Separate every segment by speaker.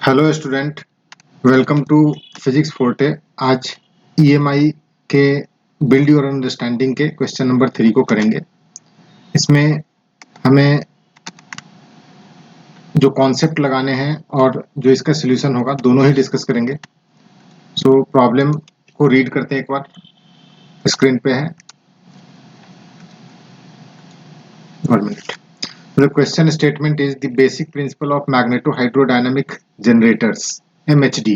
Speaker 1: Hello student, welcome to physics forte. आज EMI के build your understanding के question number 3 को करेंगे। इसमें हमें जो कॉन्सेप्ट लगाने हैं और जो इसका सॉल्यूशन होगा दोनों ही डिस्कस करेंगे। सो प्रॉब्लम को रीड करते हैं, एक बार स्क्रीन पे है। 1 minute. The question statement is the basic principle of magneto-hydrodynamic generators (MHD)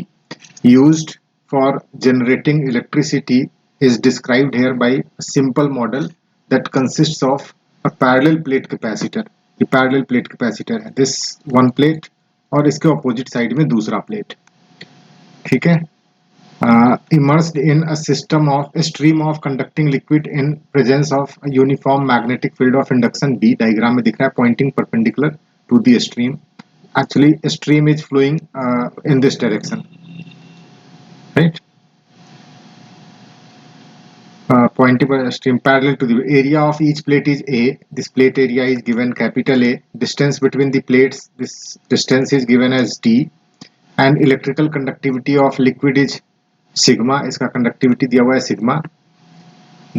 Speaker 1: used for generating electricity is described here by a simple model that consists of a parallel plate capacitor. ये parallel plate capacitor है, this one plate और इसके opposite side में दूसरा plate। ठीक है। Immersed in a stream of conducting liquid in presence of a uniform magnetic field of induction B। Diagram में दिख रहा है pointing perpendicular to the stream। Actually stream is flowing in this direction, right? Pointing stream parallel to the area of each plate is A. This plate area is given capital A. Distance between the plates, this distance is given as D, and electrical conductivity of liquid is sigma। इसका conductivity दिया हुआ है sigma.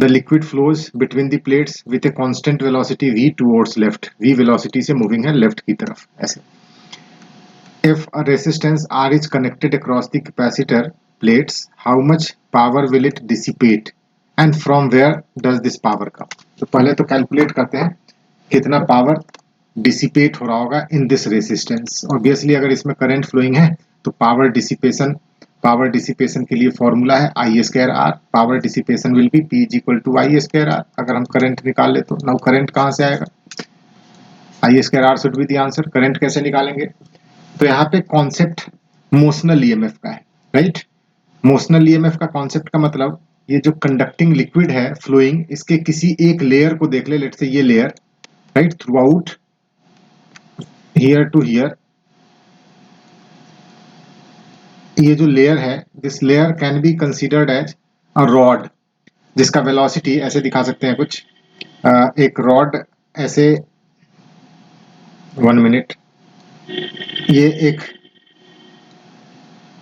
Speaker 1: The liquid flows between the plates with a constant velocity v towards left। v velocity से moving है left की तरफ ऐसे। If a resistance R is connected across the capacitor plates, how much power will it dissipate and from where does this power come? तो पहले तो calculate करते हैं कितना पावर डिसिपेट हो रहा होगा इन दिस रेसिस्टेंस। ऑब्वियसली अगर इसमें करंट फ्लोइंग है तो पावर डिसिपेशन के लिए फॉर्मूला है I square R. Power dissipation will be P is equal to I square R. अगर हम करंट निकाल ले तो नाउ करंट कहां से आएगा? I square R should be the answer. Current कैसे निकालेंगे? तो यहाँ पे कॉन्सेप्ट मोशनल ईएमएफ का है, राइट? मोशनल ईएमएफ का कॉन्सेप्ट का मतलब ये जो कंडक्टिंग लिक्विड है फ्लोइंग, इसके किसी एक लेयर को देख ले, लेट्स से ये layer, right, throughout here to here. ये जो लेयर है, this layer can be considered as a rod जिसका वेलोसिटी ऐसे दिखा सकते हैं कुछ, एक रॉड ऐसे, 1 मिनट, ये एक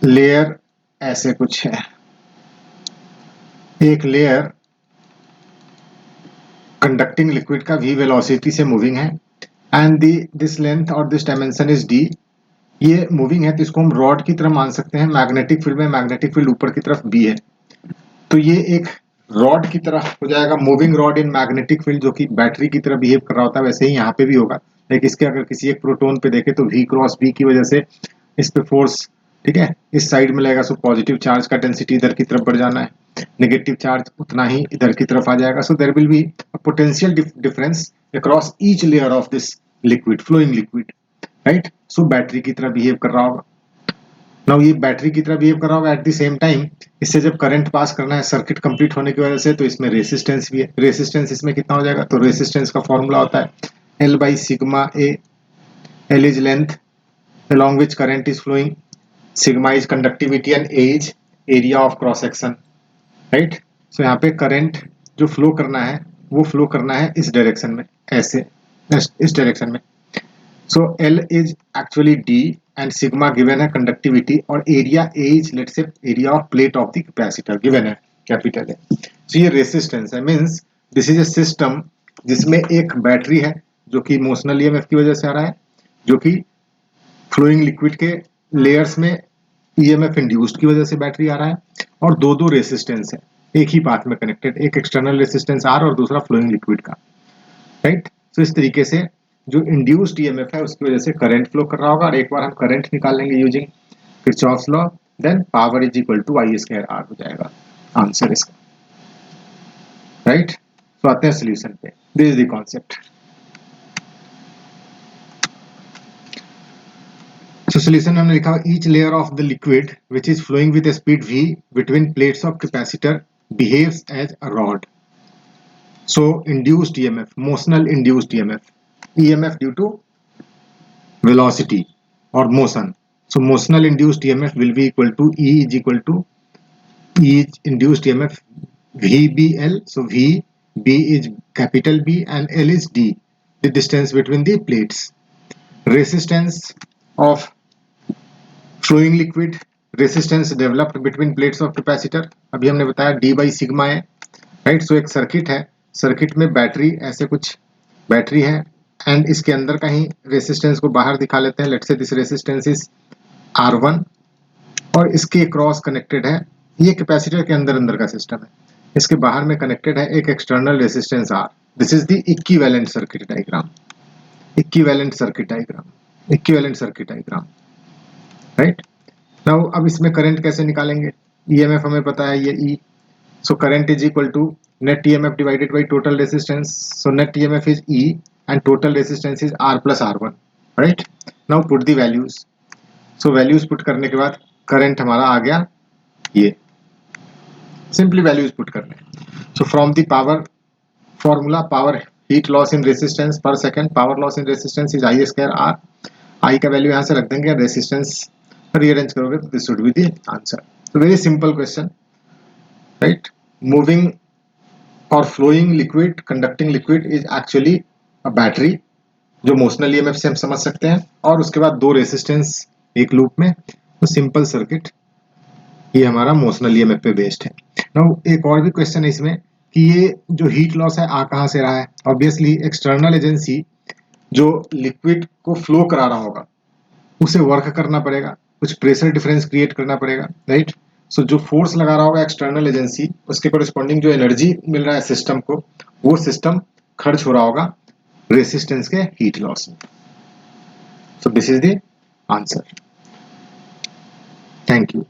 Speaker 1: लेयर ऐसे कुछ है, एक लेयर कंडक्टिंग लिक्विड का v वेलोसिटी से मूविंग है एंड दिस लेंथ और दिस डायमेंशन इज d। ये मूविंग है तो इसको हम रॉड की तरह मान सकते हैं। मैग्नेटिक फील्ड में मैग्नेटिक फील्ड ऊपर की तरफ b है, तो ये एक रॉड की तरह हो जाएगा, moving rod in magnetic field, जो कि बैटरी की तरह बिहेव कर रहा होता है। वैसे ही यहाँ पे भी होगा, लेकिन इसके अगर किसी एक प्रोटोन पे देखे तो v क्रॉस b की वजह से इस पे फोर्स, ठीक है, इस साइड में लगेगा। सो पॉजिटिव चार्ज का डेंसिटी इधर की तरफ बढ़ जाना है, नेगेटिव चार्ज उतना ही इधर की तरफ आ जाएगा। So there will be a potential difference across each layer of this liquid, flowing liquid, right? So battery की तरह बिहेव कर रहा होगा। नाउ ये बैटरी की तरह बिहेव कर रहा होगा, एट द सेम टाइम इससे जब करंट पास करना है सर्किट कंप्लीट होने की वजह से, तो इसमें रेसिस्टेंस भी है। रेसिस्टेंस इसमें कितना हो जाएगा? तो रेसिस्टेंस का फॉर्मूला होता है L by sigma A। L is length along which current is flowing, sigma is conductivity and A is area of cross section, right? So यहाँ पे करंट जो फ्लो करना है वो फ्लो करना है इस डायरेक्शन में, ऐसे इस डायरेक्शन में। So L is actually D and sigma given है conductivity और area A is let's say area of plate of the capacitor given है, कैपिटल है। So ये रेसिस्टेंस है, means this is a system जिसमें एक बैटरी है जो कि मोशनल ईएमएफ की वजह से आ रहा है, जो कि फ्लोइंग लिक्विड के लेयर्स में ईएमएफ इंड्यूस्ड की वजह से बैटरी आ रहा है, और दो रेसिस्टेंस है एक ही पाथ में कनेक्टेड, एक एक्सटर्नल रेसिस्टेंस आर और दूसरा फ्लोइंग लिक्विड का, राइट? सो इस तरीके से जो इंड्यूस्ड ईएमएफ है उसकी वजह से करंट फ्लो कर रहा होगा। और एक बार हम करंट निकाल लेंगे using Kirchhoff's law, then power is equal to I square R हो जाएगा आंसर इसका, राइट? तो आते हैं सोल्यूशन पे। This is the concept. So solution हमने लिखा each layer of the liquid which is flowing with a speed v between plates of capacitor behaves as a rod. So induced EMF, motional induced EMF, EMF due to velocity or motion. So motional induced EMF will be equal to E is equal to E is induced EMF VBL. So V, B is capital B and L is D, the distance between the plates. Resistance of flowing liquid, resistance developed between plates of capacitor, अभी हमने बताया D by sigma है, right. So एक circuit है, circuit में battery, ऐसे कुछ battery है, एंड इसके अंदर का ही रेसिस्टेंस को बाहर दिखा लेते हैं। Let's say this resistance is R1 और इसके क्रॉस कनेक्टेड है, ये कैपेसिटर के अंदर अंदर का सिस्टम है, इसके बाहर में कनेक्टेड है एक external resistance R। This is the equivalent circuit diagram, equivalent circuit diagram, equivalent circuit diagram, right. Now अब इसमें करंट कैसे निकालेंगे, ईएमएफ हमें पता है ये E, so current is equal to net EMF divided by total resistance, so net EMF is E and total resistance is R plus R1, right। now put the values, so values put करने के बाद current हमारा आ गया, ये simply values put करने। so from the power formula, power heat loss in resistance per second, power loss in resistance is I square R, I का value यहाँ से रख देंगे, रेसिस्टेंस रीअरेंज करोगे तो this would be the answer. so very simple question, right। moving और flowing liquid, conducting liquid is actually a battery, जो motional EMF से हम समझ सकते हैं, और उसके बाद दो रेसिस्टेंस एक लूप में, तो सिंपल सर्किट ये हमारा मोशनल ईएमएफ पे बेस्ड है। नाउ एक और भी क्वेश्चन है इसमें कि ये जो हीट लॉस है आ कहाँ से रहा है, ऑब्वियसली एक्सटर्नल एजेंसी जो लिक्विड को फ्लो करा रहा होगा उसे वर्क करना पड़ेगा, कुछ प्रेशर डिफरेंस क्रिएट करना पड़ेगा, राइट। सो जो फोर्स लगा रहा होगा एक्सटर्नल एजेंसी, उसके कोरिस्पॉन्डिंग जो एनर्जी मिल रहा है सिस्टम को, वो सिस्टम खर्च हो रहा होगा रेसिस्टेंस के हीट लॉस में। So this is the answer. Thank you.